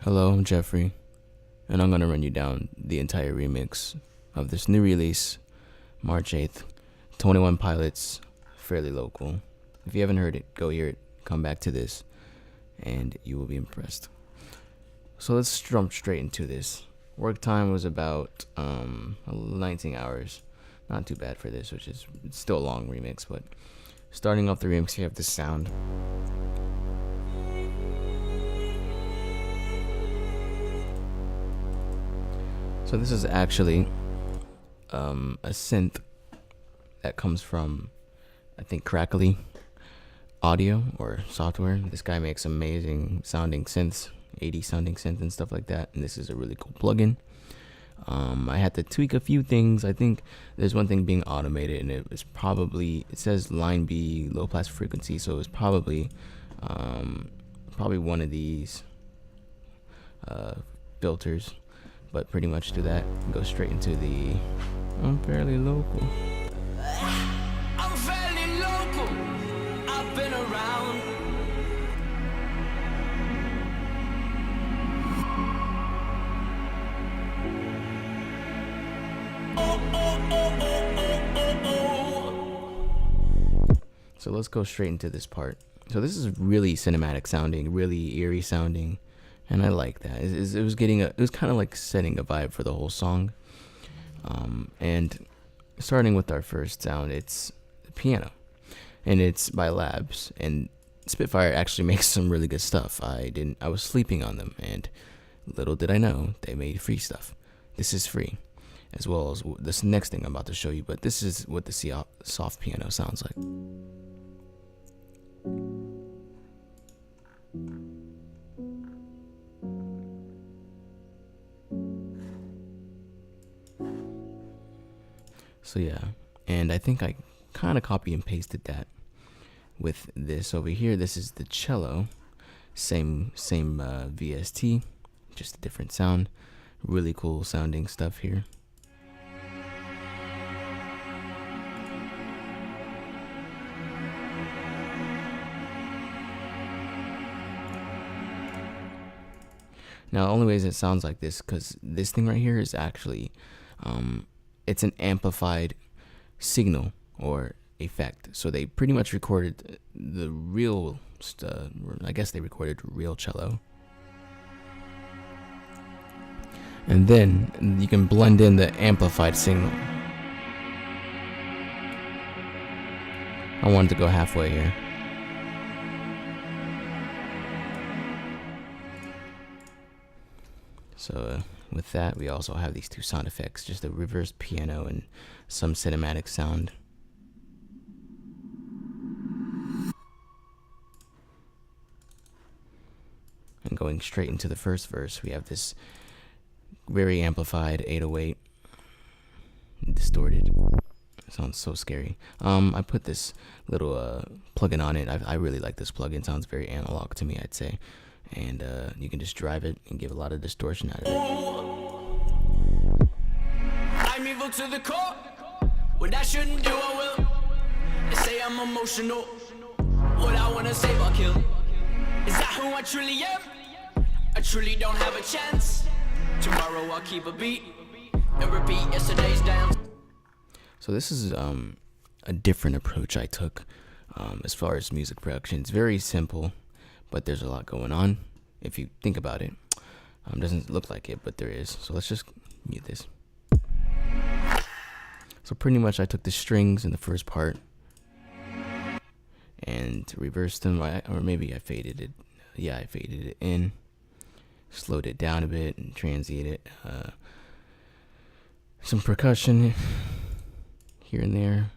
Hello, I'm Jeffrey, and I'm gonna run you down the entire remix of this new release, March 8th, 21 Pilots, fairly local. If you haven't heard it, go hear it, come back to this, and you will be impressed. So let's jump straight into this. Work time was about 19 hours. Not too bad for this, which is it's still a long remix, but starting off the remix, you have this sound. So this is actually a synth that comes from, I think, Crackly Audio or software. This guy makes amazing sounding synths, 80 sounding synth and stuff like that. And this is a really cool plugin. I had to tweak a few things. I think there's one thing being automated, and it says line B, low pass frequency, so it's probably one of these filters. But pretty much do that, go straight into the I'm fairly local. I'm fairly local. I've been around. So let's go straight into this part. So this is really cinematic sounding, really eerie sounding, and I like that. It was kind of like setting a vibe for the whole song. And starting with our first sound, it's the piano, and it's by Labs. And Spitfire actually makes some really good stuff. I was sleeping on them, and little did I know they made free stuff. This is free, as well as this next thing I'm about to show you. But this is what the soft piano sounds like. So yeah, and I think I kind of copy and pasted that with this over here. This is the cello, same VST, just a different sound. Really cool sounding stuff here. Now, the only ways it sounds like this, because this thing right here is actually, it's an amplified signal or effect. So they pretty much recorded the real, I guess they recorded real cello. And then you can blend in the amplified signal. I wanted to go halfway here. So with that, we also have these two sound effects, just a reverse piano and some cinematic sound. And going straight into the first verse, we have this very amplified 808, distorted. It sounds so scary. I put this little plugin on it. I really like this plugin. Sounds very analog to me, I'd say. And you can just drive it and give a lot of distortion out of it. I'm evil to the core. What I shouldn't do, I will. They say I'm emotional. What I wanna say, I'll kill. Is that who I truly am? I truly don't have a chance. Tomorrow I'll keep a beat and repeat yesterday's dance. So this is a different approach I took as far as music production. It's very simple, but there's a lot going on. If you think about it, doesn't look like it, but there is. So let's just mute this. So pretty much I took the strings in the first part and reversed them, or maybe I faded it. Yeah, I faded it in, slowed it down a bit, and transited it. Some percussion here and there.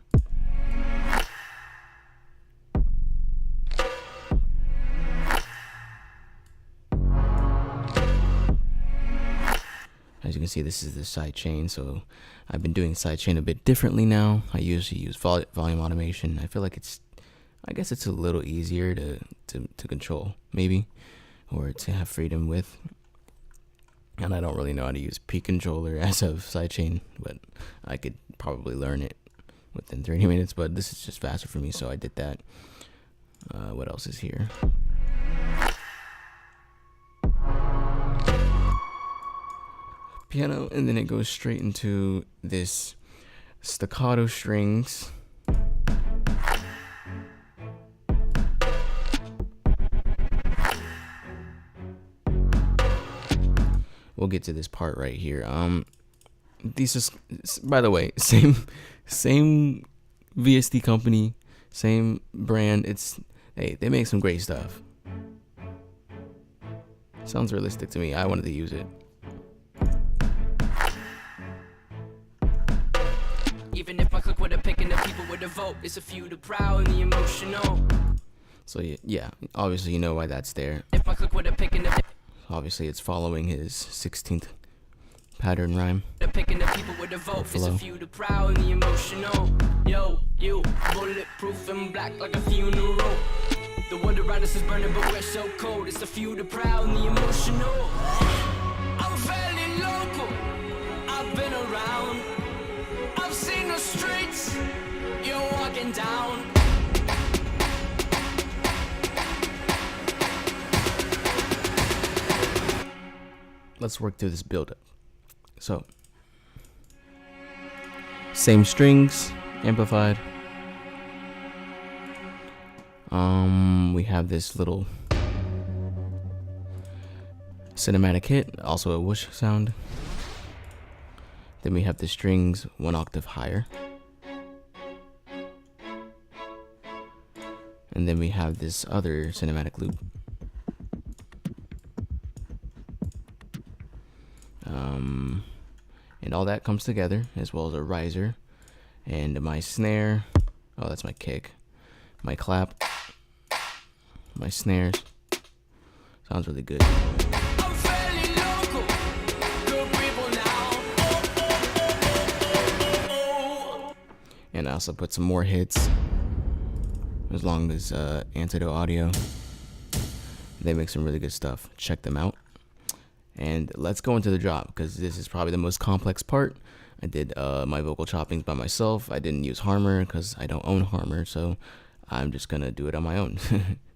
As you can see, this is the sidechain, so I've been doing sidechain a bit differently now. I usually use volume automation. I feel like I guess it's a little easier to control, maybe, or to have freedom with. And I don't really know how to use peak controller as of sidechain, but I could probably learn it within 30 minutes, but this is just faster for me, so I did that. What else is here? piano, and then it goes straight into this staccato strings. We'll get to this part right here. These is, by the way, same VST company, same brand. They make some great stuff. Sounds realistic to me. I wanted to use it. Even if I click with a pick and the people with a vote, it's a few the proud and the emotional. So yeah, obviously you know why that's there. If I click with a pick and the Obviously it's following his 16th pattern rhyme. pick and the people with a vote, it's a few the proud and the emotional. Yo, you bulletproof and black like a funeral. The world around us is burning, but we're so cold. It's a few the proud and the emotional. I'm fairly local. I've been around. I've seen the streets you're walking down. Let's work through this build-up. So, same strings, amplified. We have this little cinematic hit, also a whoosh sound. Then we have the strings 1 octave higher. And then we have this other cinematic loop. And all that comes together, as well as a riser and my snare. Oh, that's my kick. My clap, my snares. Sounds really good. I'm fairly local. Good people now. And I also put some more hits, as long as Antidote Audio. They make some really good stuff. Check them out. And let's go into the drop, because this is probably the most complex part. I did my vocal choppings by myself. I didn't use Harmor because I don't own Harmor, so I'm just gonna do it on my own.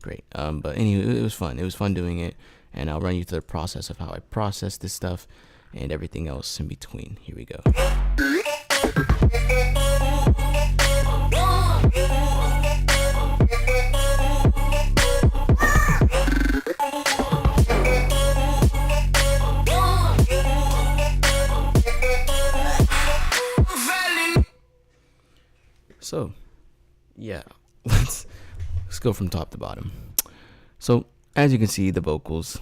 Great. But anyway, it was fun. It was fun doing it, and I'll run you through the process of how I process this stuff and everything else in between. Here we go. So, yeah, let's go from top to bottom. So, as you can see, the vocals.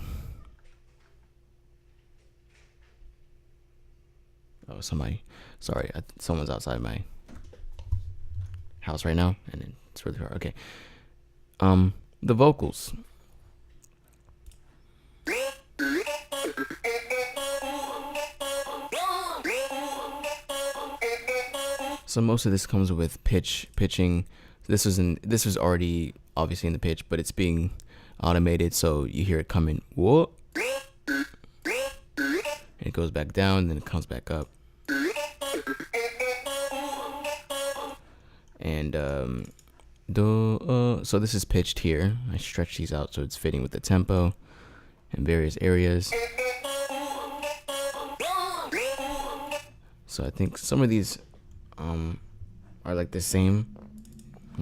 Oh, sorry, someone's outside my house right now, and it's really hard. Okay, the vocals. So most of this comes with pitching. This was already obviously in the pitch, but it's being automated, so you hear it coming. Whoa. And it goes back down, then it comes back up. And so this is pitched here. I stretch these out so it's fitting with the tempo in various areas. So I think some of these are like the same.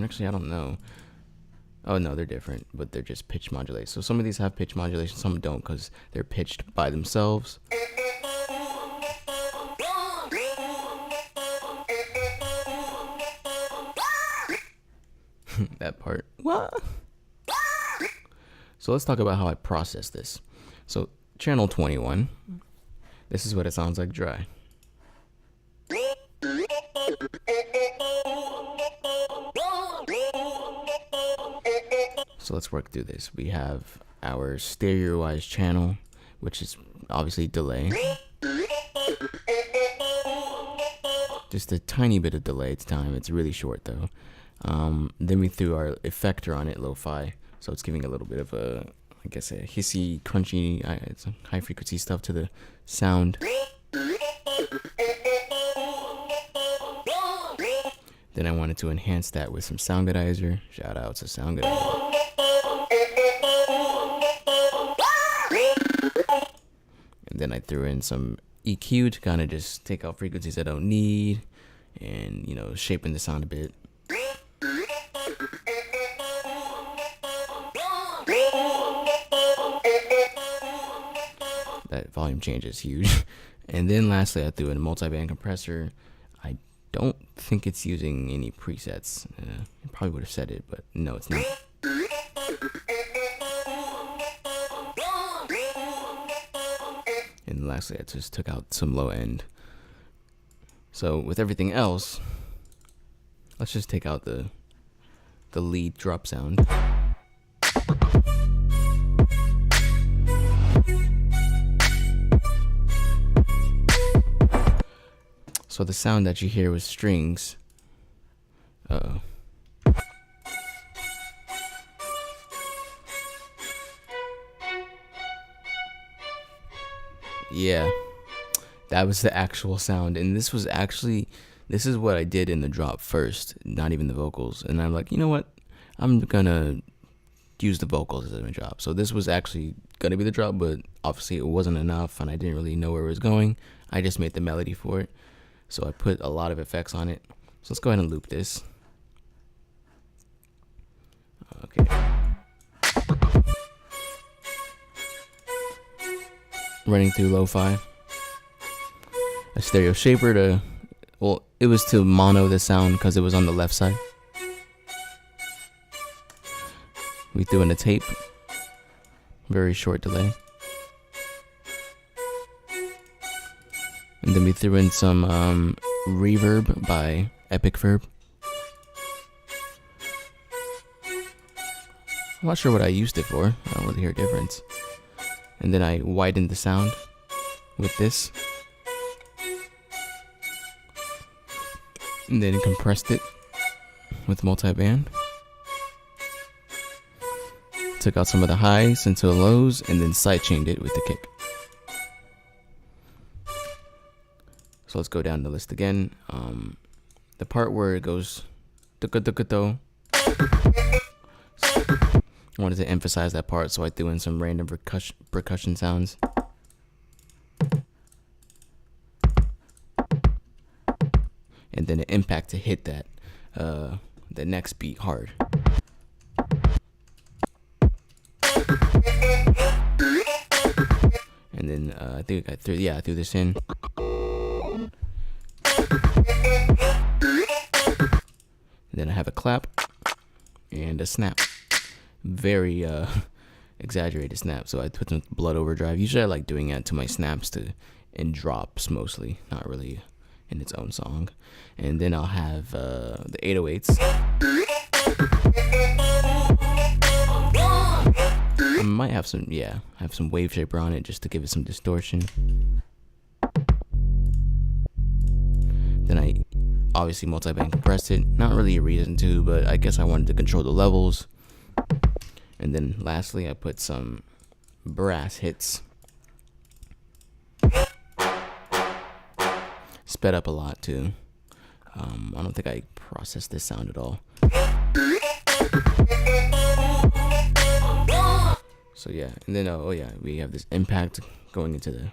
Actually, I don't know. Oh no, they're different, but they're just pitch modulated. So some of these have pitch modulation, some don't, because they're pitched by themselves. That part. What? So let's talk about how I process this. So channel 21. This is what it sounds like dry. So let's work through this. We have our stereoized channel, which is obviously delay. Just a tiny bit of delay. It's time. It's really short though. Then we threw our effector on it, lo-fi. So it's giving a little bit of a, I guess, a hissy, crunchy, it's high frequency stuff to the sound. Then I wanted to enhance that with some Soundgoodizer. Shout out to Soundgoodizer. And then I threw in some EQ to kind of just take out frequencies I don't need, and shaping the sound a bit. That volume change is huge. And then lastly, I threw in a multi-band compressor. I don't think it's using any presets. I probably would have said it, but no, it's not. And lastly, I just took out some low end. So with everything else, let's just take out the lead drop sound. So the sound that you hear with strings, yeah, that was the actual sound. And this is what I did in the drop first, not even the vocals. And I'm like, you know what? I'm gonna use the vocals as my drop. So this was actually gonna be the drop, but obviously it wasn't enough and I didn't really know where it was going. I just made the melody for it. So I put a lot of effects on it. So let's go ahead and loop this. Okay. Running through lo-fi. A stereo shaper to, well, it was to mono the sound because it was on the left side. We threw in a tape. Very short delay. And then we threw in some reverb by Epic Verb. I'm not sure what I used it for. I don't really hear a difference. And then I widened the sound with this. And then compressed it with multi-band. Took out some of the highs into the lows and then sidechained it with the kick. So let's go down the list again. The part where it goes I wanted to emphasize that part, so I threw in some random percussion sounds. And then an impact to hit that the next beat hard. And then I think I threw this in. And then I have a clap and a snap. Very exaggerated snap. So I put some blood overdrive. Usually I like doing that to my snaps in drops mostly, not really in its own song. And then I'll have the 808s. I might have some wave shaper on it just to give it some distortion. Then I obviously multi-band compressed it. Not really a reason to, but I guess I wanted to control the levels. And then lastly, I put some brass hits. Sped up a lot too. I don't think I processed this sound at all. So yeah, and then we have this impact going into that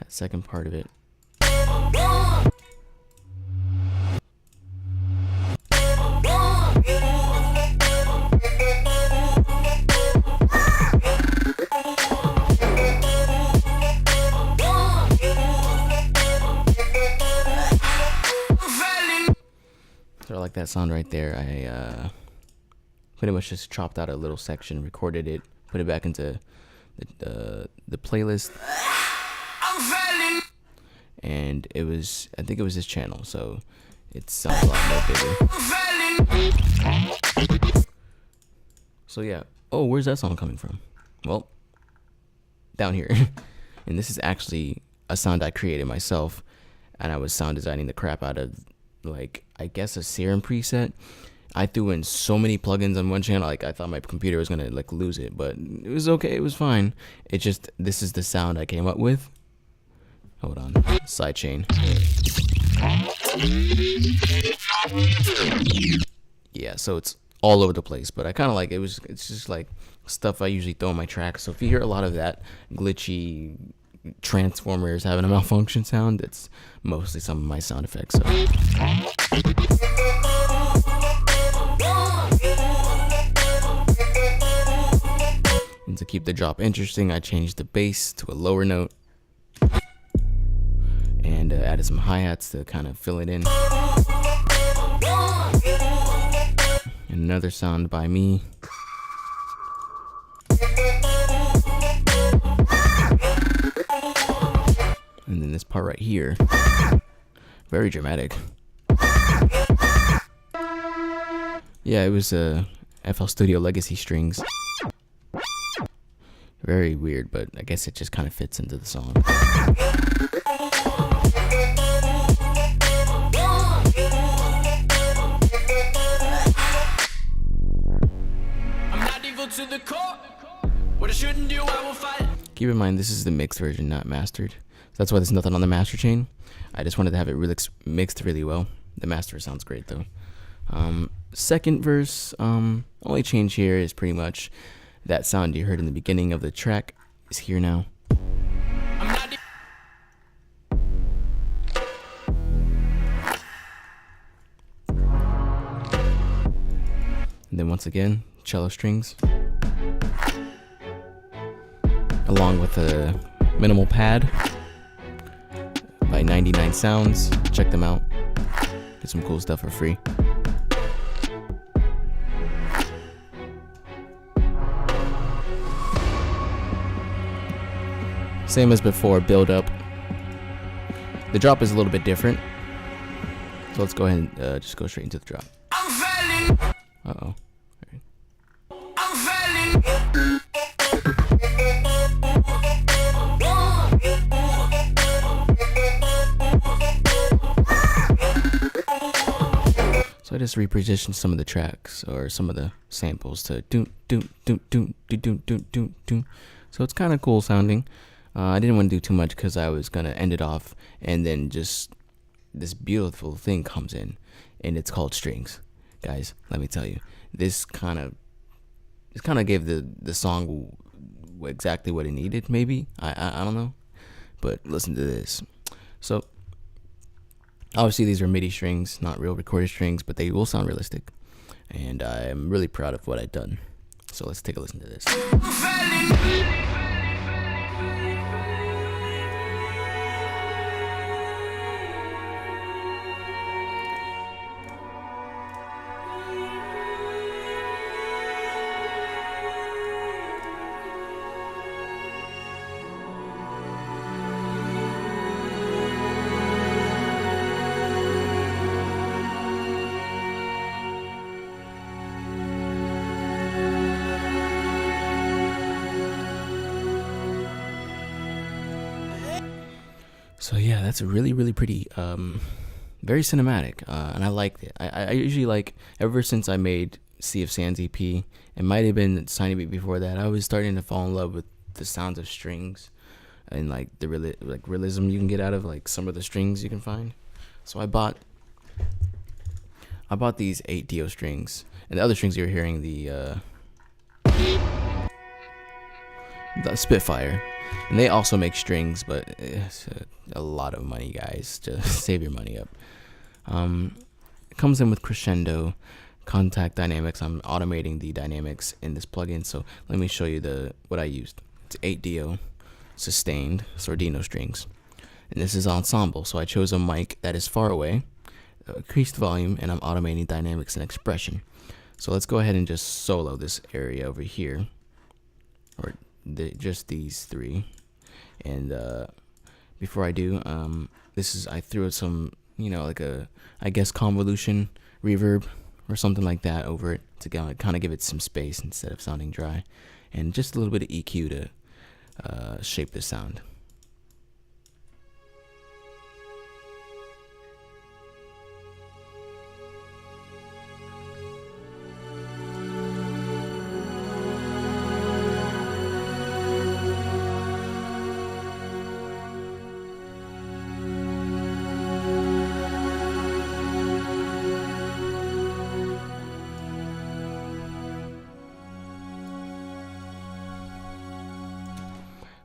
second part of it. So I like that sound right there. I pretty much just chopped out a little section, recorded it, put it back into the playlist, and I think it was this channel, so it sounds a lot more bigger. So yeah, where's that song coming from? Well, down here. And this is actually a sound I created myself, and I was sound designing the crap out of, like, I guess a Serum preset. I threw in so many plugins on one channel, like I thought my computer was gonna like lose it, but it was okay, it was fine. It just, this is the sound I came up with. Hold on, sidechain. Yeah, so it's all over the place, but I kind of like it's just like stuff I usually throw in my tracks. So if you hear a lot of that glitchy, Transformers having a malfunction sound. It's mostly some of my sound effects. So. And to keep the drop interesting, I changed the bass to a lower note and added some hi-hats to kind of fill it in. And another sound by me. And then this part right here, very dramatic. Yeah, it was FL Studio Legacy strings. Very weird, but I guess it just kind of fits into the song. I'm not evil to the core. What I shouldn't do, I will fight. Keep in mind, this is the mixed version, not mastered. So that's why there's nothing on the master chain. I just wanted to have it really mixed really well. The master sounds great though. Second verse, only change here is pretty much that sound you heard in the beginning of the track is here now. I'm not And then once again, cello strings. Along with a minimal pad by 99 Sounds. Check them out. Get some cool stuff for free. Same as before, build up. The drop is a little bit different. So let's go ahead and just go straight into the drop. I'm failing. Uh-oh. I'm failing. So I just repositioned some of the tracks or some of the samples to doom doom doom doom doom doom doom doom doom. So it's kind of cool sounding. I didn't want to do too much because I was gonna end it off and then just this beautiful thing comes in, and it's called strings. Guys, let me tell you, this kind of gave the song exactly what it needed. Maybe I don't know, but listen to this. So obviously these are MIDI strings, not real recorded strings, but they will sound realistic, and I'm really proud of what I've done. So let's take a listen to this. I'm failing. So yeah, that's really, really pretty, very cinematic, and I liked it. I usually like, ever since I made Sea of Sands EP, it might have been Tiny Beat before that, I was starting to fall in love with the sounds of strings and like the realism you can get out of like some of the strings you can find. So I bought these 8-Dio strings, and the other strings you're hearing, the Spitfire. And they also make strings, but it's a lot of money, guys. Just save your money up. It comes in with Crescendo, Contact Dynamics. I'm automating the dynamics in this plugin, so let me show you what I used. It's 8-Dio sustained Sordino strings, and this is ensemble. So I chose a mic that is far away, increased volume, and I'm automating dynamics and expression. So let's go ahead and just solo this area over here, or just these three. And before I do, I threw some, like I guess convolution reverb or something like that over it to kind of give it some space instead of sounding dry, and just a little bit of EQ to shape the sound.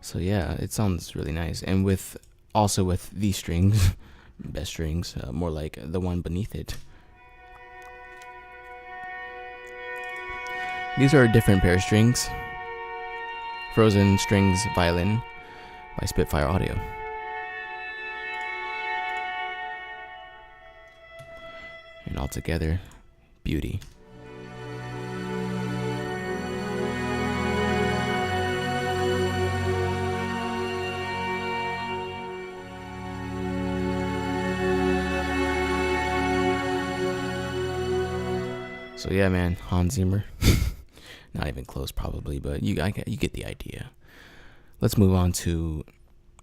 So yeah, it sounds really nice, and with also with these strings, best strings, more like the one beneath it. These are a different pair of strings. Frozen Strings Violin by Spitfire Audio. And altogether, beauty. So yeah, man, Hans Zimmer. Not even close, probably, but you get the idea. Let's move on to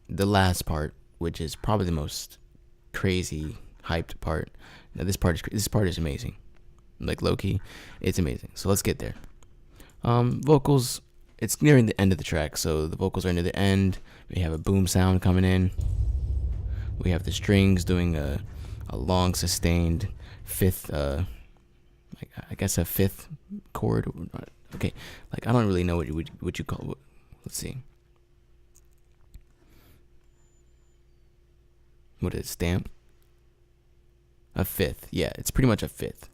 the last part, which is probably the most crazy, hyped part. Now, this part is amazing. Like low-key, it's amazing. So let's get there. Vocals. It's nearing the end of the track, so the vocals are near the end. We have a boom sound coming in. We have the strings doing a long, sustained fifth. I guess a fifth chord. Okay, like I don't really know what you call it. Let's see. What is it, stamp? A fifth. Yeah, it's pretty much a fifth.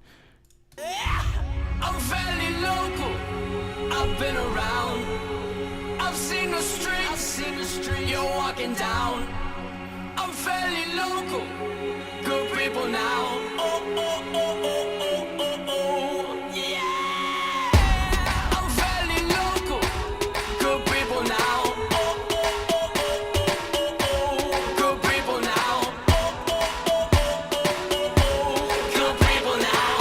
I'm fairly local. I've been around. I've seen the street. You're walking down. I'm fairly local. Good people now. Oh, oh, oh, oh, oh, oh, oh. Yeah. I'm fairly local. Good people now. Oh, oh, oh, oh, oh, oh. Good people now. Oh, oh, oh, oh, oh, oh. Good people now.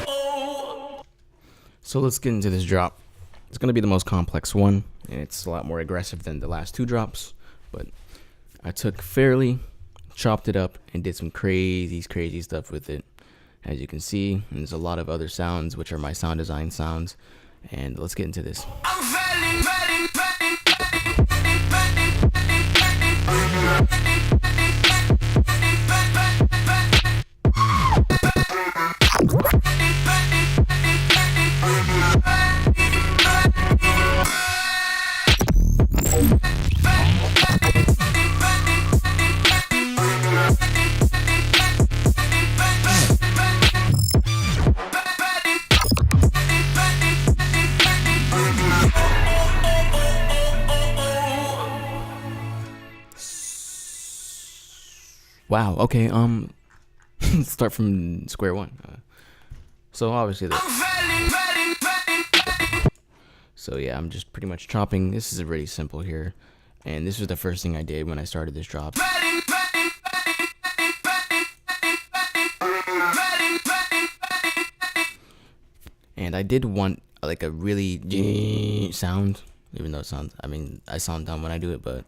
Oh. So let's get into this drop. It's going to be the most complex one, and it's a lot more aggressive than the last two drops, but I took Fairly, chopped it up, and did some crazy stuff with it, as you can see. And there's a lot of other sounds, which are my sound design sounds, and let's get into this. I'm fairly ready. Wow, okay, start from square one. So obviously so yeah, I'm just pretty much chopping. This is really simple here, and this was the first thing I did when I started this drop. And I did want like a really sound, even though it sounds, I sound dumb when I do it, but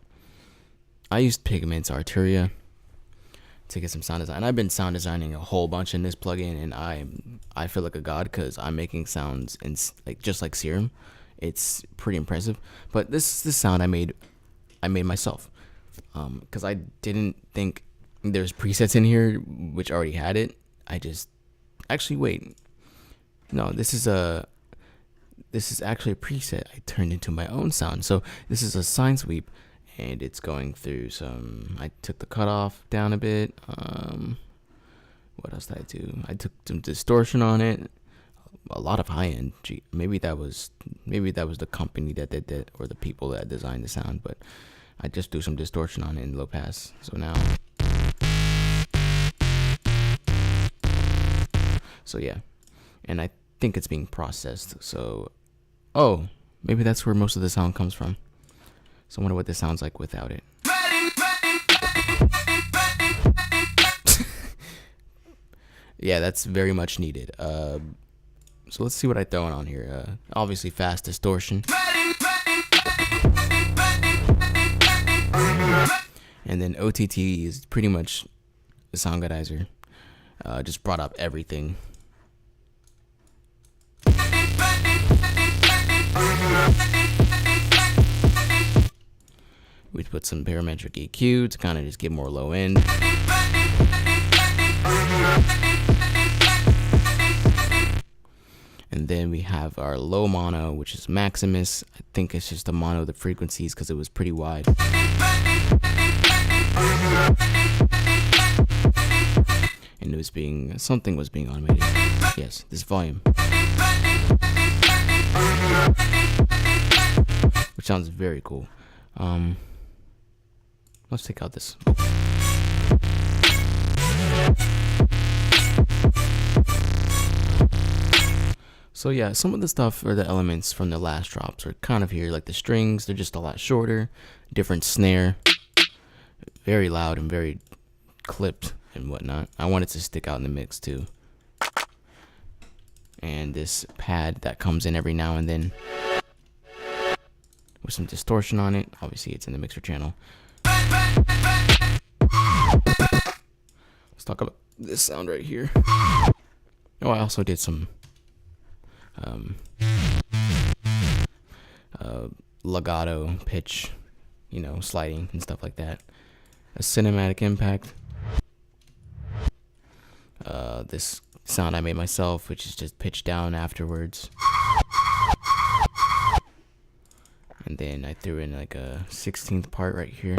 I used Pigment's Arturia to get some sound design. And I've been sound designing a whole bunch in this plugin, and I feel like a god because I'm making sounds in like just like Serum. It's pretty impressive. But this sound I made myself, because I didn't think there's presets in here which already had it. I just wait. No, this is actually a preset I turned into my own sound. So this is a sine sweep, and it's going through some. I took the cutoff down a bit. What else did I do? I took some distortion on it. A lot of high end. Gee, maybe that was the company that did that, or the people that designed the sound. But I just do some distortion on it in low pass. So now. So yeah, and I think it's being processed. So, oh, maybe that's where most of the sound comes from. So I wonder what this sounds like without it. Yeah, that's very much needed. So let's see what I throw on here. Obviously fast distortion. And then OTT is pretty much the sound guidizer. Just brought up everything. We put some parametric EQ to kind of just get more low end. And And then we have our low mono, which is Maximus. I think it's just a mono of the frequencies because it was pretty wide. And it was something was being automated. Yes, this volume. Which sounds very cool. Let's take out this. So yeah, some of the stuff or the elements from the last drops are kind of here, like the strings, they're just a lot shorter, different snare, very loud and very clipped and whatnot. I want it to stick out in the mix too. And this pad that comes in every now and then with some distortion on it. Obviously it's in the mixer channel. Let's talk about this sound right here. Oh, I also did some legato pitch, sliding and stuff like that. A cinematic impact. This sound I made myself, which is just pitched down afterwards. And then I threw in like a 16th part right here.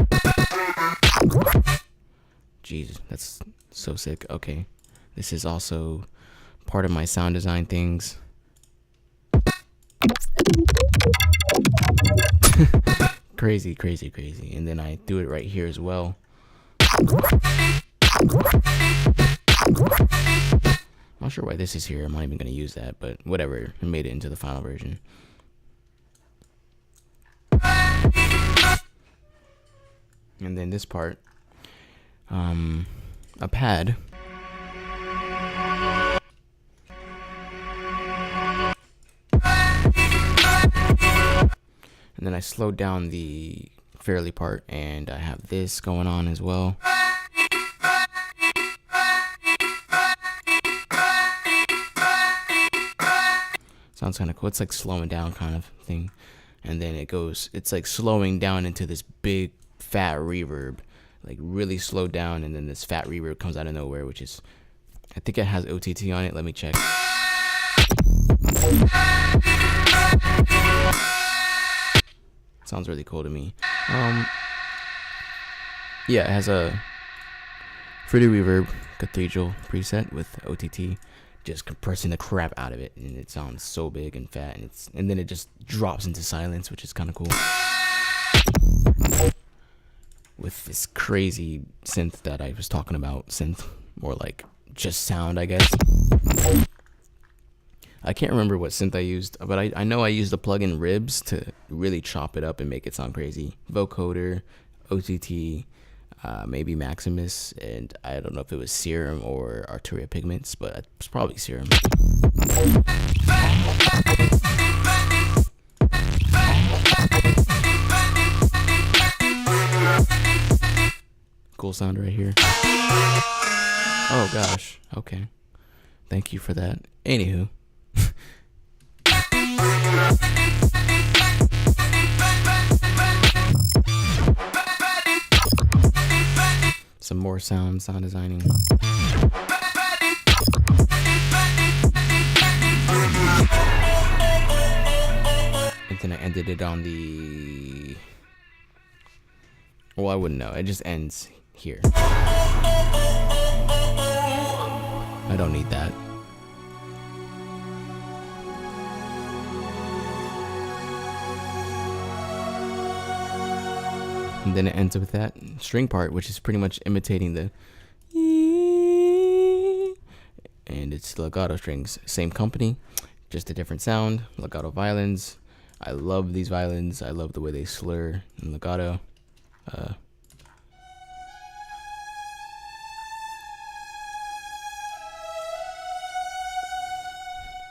Jeez, that's so sick. Okay, this is also part of my sound design things. Crazy. And then I threw it right here as well. Not sure why this is here. I'm not even going to use that, but whatever. I made it into the final version. And then this part, a pad. And then I slowed down the fairly part, and I have this going on as well. Sounds kind of cool. It's like slowing down kind of thing. And then it's like slowing down into this big fat reverb, like really slowed down, and then this fat reverb comes out of nowhere, which is, I think it has OTT on it. Let me check. Sounds really cool to me. Yeah, it has a Fruity Reverb Cathedral preset with OTT, just compressing the crap out of it, and it sounds so big and fat, and then it just drops into silence, which is kind of cool. With this crazy synth that I was talking about, more like just sound, I guess. I can't remember what synth I used, but I know I used the plugin Ribs to really chop it up and make it sound crazy. Vocoder, OTT, maybe Maximus, and I don't know if it was Serum or Arturia Pigments, but it's probably Serum. Cool sound right here. Oh gosh, okay. Thank you for that. Anywho. Some more sound designing. And then I ended it on the... Well, I wouldn't know. It just ends here. I don't need that. And then it ends with that string part, which is pretty much imitating the... And it's legato strings. Same company, just a different sound. Legato violins. I love these violins. I love the way they slur in legato.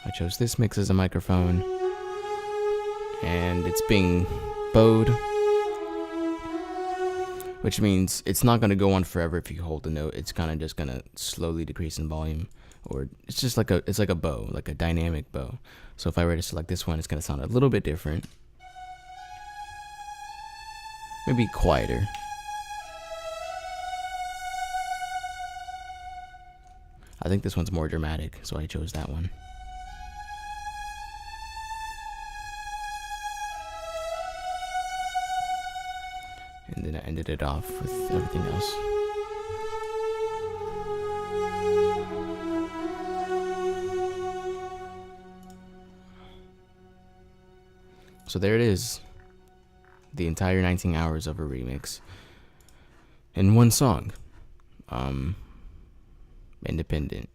I chose this mix as a microphone, and it's being bowed, which means it's not going to go on forever if you hold the note. It's kind of just going to slowly decrease in volume, or it's just like a bow, like a dynamic bow. So if I were to select this one, it's going to sound a little bit different, maybe quieter. I think this one's more dramatic, so I chose that one. and then I ended it off with everything else. So there it is, the entire 19 hours of a remix in one song. Independent.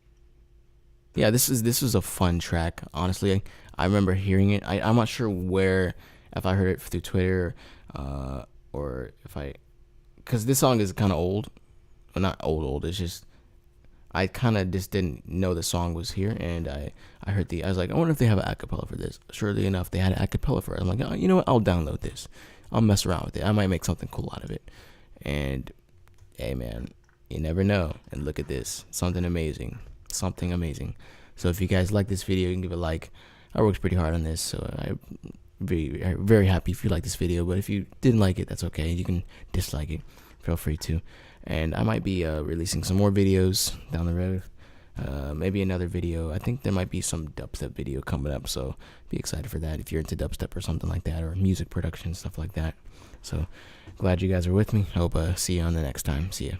Yeah, this is a fun track. Honestly, I remember hearing it. I'm not sure where, if I heard it through Twitter, or if because this song is kind of old. Well, not old. It's just I kind of just didn't know the song was here, and I was like, I wonder if they have an acapella for this. Surely enough, they had an acapella for it. I'm like, oh, you know what? I'll download this. I'll mess around with it. I might make something cool out of it. And hey, man, you never know. And look at this, something amazing. So if you guys like this video, you can give it a like. I worked pretty hard on this, so I'm very, very happy if you like this video. But if you didn't like it, that's okay. You can dislike it. Feel free to. And I might be releasing some more videos down the road. Maybe another video. I think there might be some dubstep video coming up, so be excited for that if you're into dubstep or something like that, or music production, stuff like that. So glad you guys are with me. Hope see you on the next time. See ya.